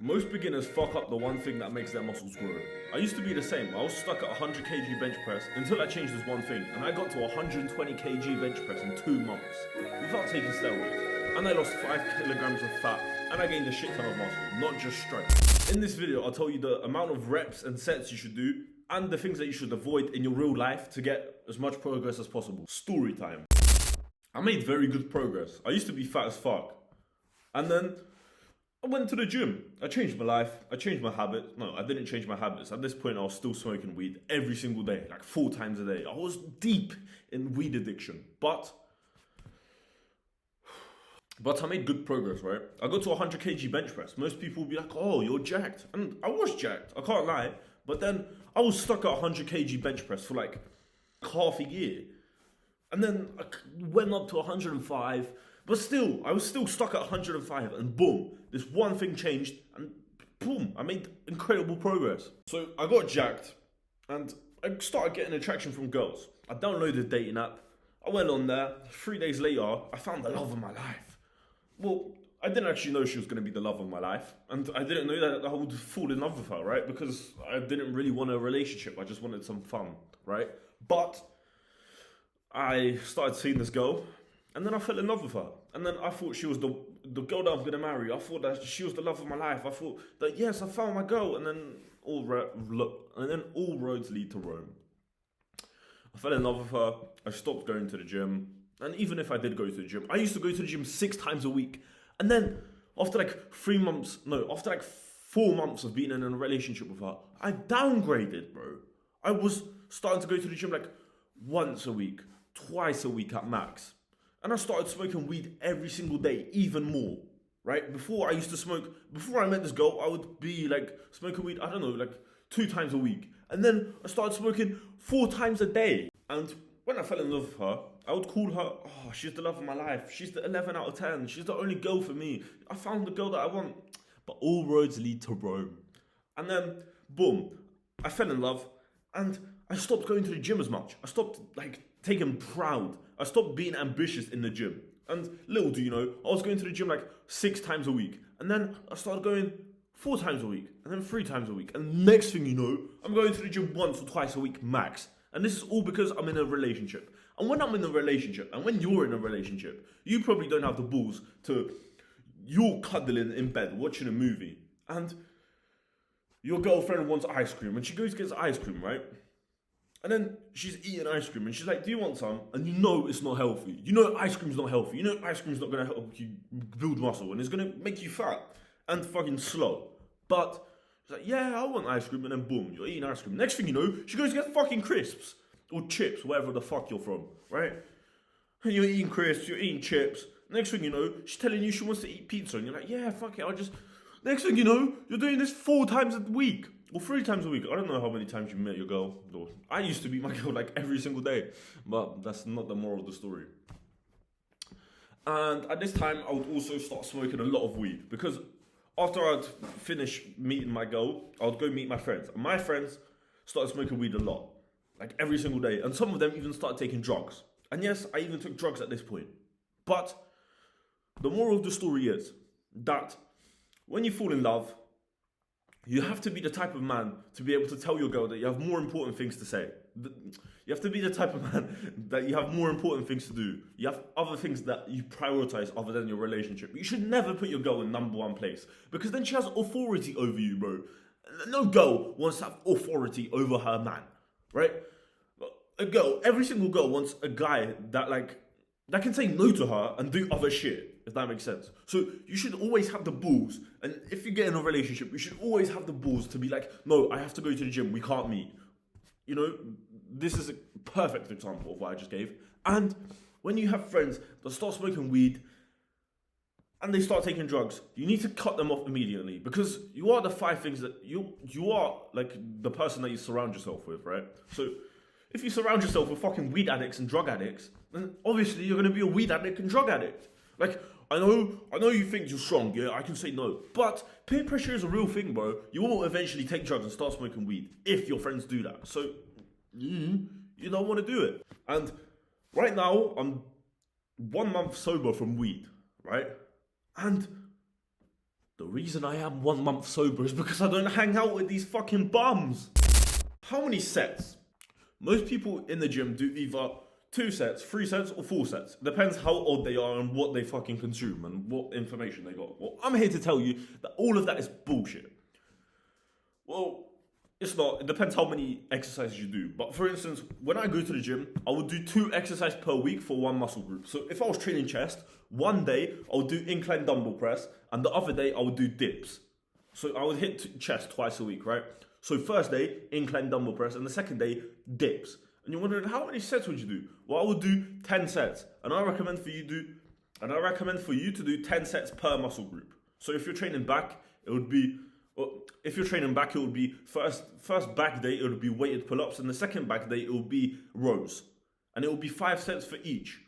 Most beginners fuck up the one thing that makes their muscles grow. I used to be the same. I was stuck at 100 kg bench press until I changed this one thing, and I got to 120 kg bench press in 2 months without taking steroids. And I lost 5 kilograms of fat, and I gained a shit ton of muscle, not just strength. In this video, I'll tell you the amount of reps and sets you should do, and the things that you should avoid in your real life to get as much progress as possible. Story time. I made very good progress. I used to be fat as fuck. And then I went to the gym. I changed my life. I changed my habits. No, I didn't change my habits. At this point, I was still smoking weed every single day, like 4 times a day. I was deep in weed addiction. But I made good progress, right? I got to 100 kg bench press. Most people will be like, oh, you're jacked. And I was jacked. I can't lie. But then I was stuck at 100 kg bench press for like half a year. And then I went up to 105. But still, I was still stuck at 105, and boom, this one thing changed, and boom, I made incredible progress. So I got jacked, and I started getting attraction from girls. I downloaded a dating app. I went on there. 3 days later, I found the love of my life. Well, I didn't actually know she was going to be the love of my life, and I didn't know that I would fall in love with her, right? Because I didn't really want a relationship. I just wanted some fun, right? But I started seeing this girl, and then I fell in love with her. And then I thought she was the girl that I'm going to marry. I thought that she was the love of my life. I thought that, yes, I found my girl. And then all roads lead to Rome. I fell in love with her. I stopped going to the gym. And even if I did go to the gym, I used to go to the gym 6 times a week. And then after like 4 months of being in a relationship with her, I downgraded, bro. I was starting to go to the gym like once a week, twice a week at max. And I started smoking weed every single day, even more, right? Before I met this girl, I would be like smoking weed, I don't know, like 2 times a week. And then I started smoking 4 times a day. And when I fell in love with her, I would call her, oh, she's the love of my life. She's the 11 out of 10. She's the only girl for me. I found the girl that I want. But all roads lead to Rome. And then, boom, I fell in love, and I stopped going to the gym as much. I stopped taking proud. I stopped being ambitious in the gym. And little do you know, I was going to the gym like 6 times a week. And then I started going 4 times a week. And then 3 times a week. And next thing you know, I'm going to the gym once or twice a week max. And this is all because I'm in a relationship. And when I'm in a relationship, and when you're in a relationship, you probably don't have the balls to... You're cuddling in bed, watching a movie. And your girlfriend wants ice cream. And she goes and gets ice cream, right? And then she's eating ice cream and she's like, do you want some? And you know it's not healthy. You know ice cream's not healthy. You know ice cream's not going to help you build muscle and it's going to make you fat and fucking slow. But she's like, yeah, I want ice cream. And then boom, you're eating ice cream. Next thing you know, she goes to get fucking crisps or chips, wherever the fuck you're from, right? And you're eating crisps, you're eating chips. Next thing you know, she's telling you she wants to eat pizza. And you're like, yeah, fuck it, Next thing you know, you're doing this 4 times a week. Or 3 times a week. I don't know how many times you met your girl. I used to meet my girl like every single day. But that's not the moral of the story. And at this time, I would also start smoking a lot of weed. Because after I'd finish meeting my girl, I would go meet my friends. And my friends started smoking weed a lot. Like every single day. And some of them even started taking drugs. And yes, I even took drugs at this point. But the moral of the story is that when you fall in love, you have to be the type of man to be able to tell your girl that you have more important things to say. You have to be the type of man that you have more important things to do. You have other things that you prioritize other than your relationship. You should never put your girl in number 1 place because then she has authority over you, bro. No girl wants to have authority over her man, right? Every single girl wants a guy that can say no to her and do other shit, if that makes sense. So you should always have the balls, and if you get in a relationship, you should always have the balls to be like, no, I have to go to the gym, we can't meet. You know, this is a perfect example of what I just gave. And when you have friends that start smoking weed and they start taking drugs, you need to cut them off immediately because you are the 5 things that you are like the person that you surround yourself with, right? So if you surround yourself with fucking weed addicts and drug addicts, then obviously you're going to be a weed addict and drug addict. Like, I know you think you're strong, yeah, I can say no. But peer pressure is a real thing, bro. You will eventually take drugs and start smoking weed if your friends do that. So, you don't want to do it. And right now, I'm 1 month sober from weed, right? And The reason I am 1 month sober is because I don't hang out with these fucking bums. How many sets? Most people in the gym do either 2 sets, 3 sets, or 4 sets. Depends how old they are and what they fucking consume and what information they got. Well, I'm here to tell you that all of that is bullshit. Well, it's not. It depends how many exercises you do. But for instance, when I go to the gym, I would do 2 exercises per week for 1 muscle group. So if I was training chest, one day I would do incline dumbbell press, and the other day I would do dips. So I would hit chest twice a week, right? So first day, incline dumbbell press, and the second day, dips. And you're wondering, how many sets would you do? Well, I would do 10 sets. And I recommend for you to do 10 sets per muscle group. So if you're training back, it would be first back day, it would be weighted pull-ups, and the second back day, it would be rows. And it would be 5 sets for each.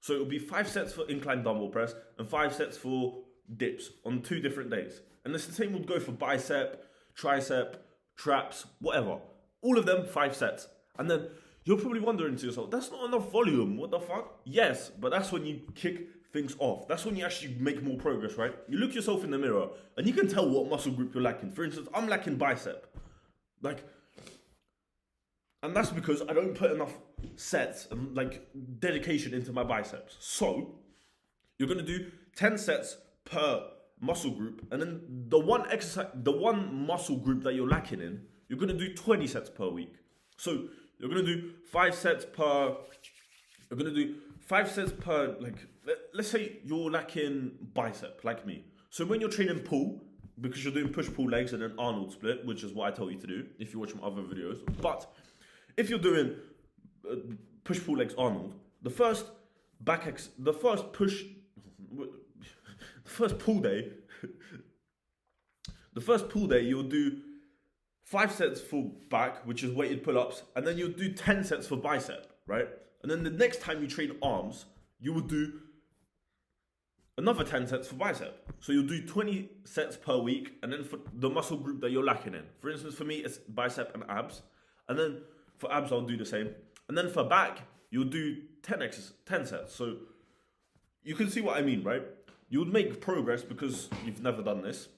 So it would be 5 sets for incline dumbbell press and 5 sets for dips on 2 different days. And the same would go for bicep, tricep, traps, whatever. All of them, 5 sets. And then you're probably wondering to yourself, that's not enough volume, what the fuck? Yes, but that's when you kick things off. That's when you actually make more progress, right? You look yourself in the mirror and you can tell what muscle group you're lacking. For instance, I'm lacking bicep. And that's because I don't put enough sets and dedication into my biceps. So you're gonna do 10 sets per muscle group, and then the one muscle group that you're lacking in, you're gonna do 20 sets per week. So you're gonna do 5 sets per. Let's say you're lacking bicep, like me. So when you're training pull, because you're doing push-pull legs and an Arnold split, which is what I tell you to do if you watch my other videos. But if you're doing push-pull legs Arnold, the first pull day, you'll do 5 sets for back, which is weighted pull-ups, and then you'll do 10 sets for bicep, right? And then the next time you train arms, you will do another 10 sets for bicep. So you'll do 20 sets per week, and then for the muscle group that you're lacking in. For instance, for me, it's bicep and abs. And then for abs, I'll do the same. And then for back, you'll do 10 sets. So you can see what I mean, right? You would make progress because you've never done this.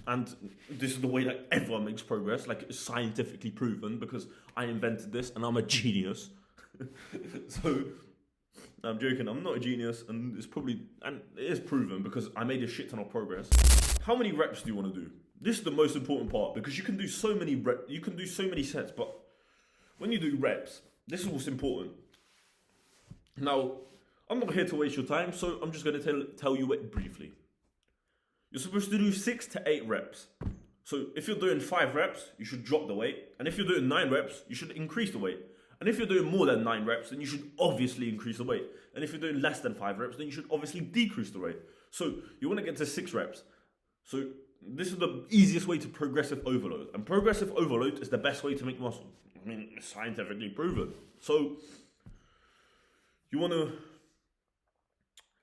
And this is the way that everyone makes progress. It's scientifically proven because I invented this and I'm a genius. So, I'm joking, I'm not a genius, and it is proven because I made a shit ton of progress. How many reps do you want to do? This is the most important part because you can do so many sets, but when you do reps, this is what's important. Now, I'm not here to waste your time, so I'm just going to tell you it briefly. You're supposed to do 6 to 8 reps. So if you're doing 5 reps, you should drop the weight. And if you're doing 9 reps, you should increase the weight. And if you're doing more than 9 reps, then you should obviously increase the weight. And if you're doing less than 5 reps, then you should obviously decrease the weight. So you want to get to 6 reps. So this is the easiest way to progressive overload. And progressive overload is the best way to make muscle. I mean, it's scientifically proven. So you want to,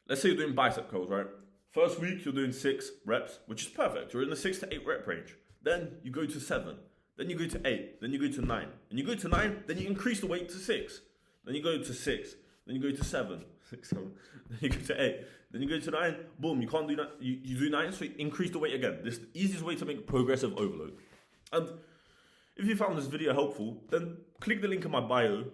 let's say you're doing bicep curls, right? First week, you're doing 6 reps, which is perfect. You're in the 6 to 8 rep range. Then you go to 7. Then you go to 8. Then you go to 9. And you go to 9, then you increase the weight to 6. Then you go to 6. Then you go to 7. 6, 7. Then you go to 8. Then you go to 9. Boom, you can't do that. You do 9, so you increase the weight again. This is the easiest way to make progressive overload. And if you found this video helpful, then click the link in my bio.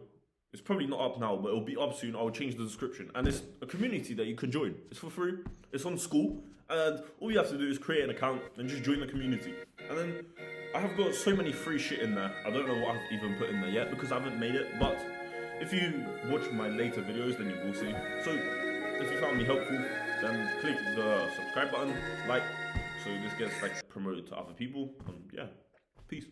It's probably not up now, but it'll be up soon. I'll change the description. And it's a community that you can join. It's for free. It's on school. And all you have to do is create an account and just join the community. And then I have got so many free shit in there. I don't know what I've even put in there yet because I haven't made it. But if you watch my later videos, then you will see. So if you found me helpful, then click the subscribe button, like, so this gets promoted to other people. Yeah, peace.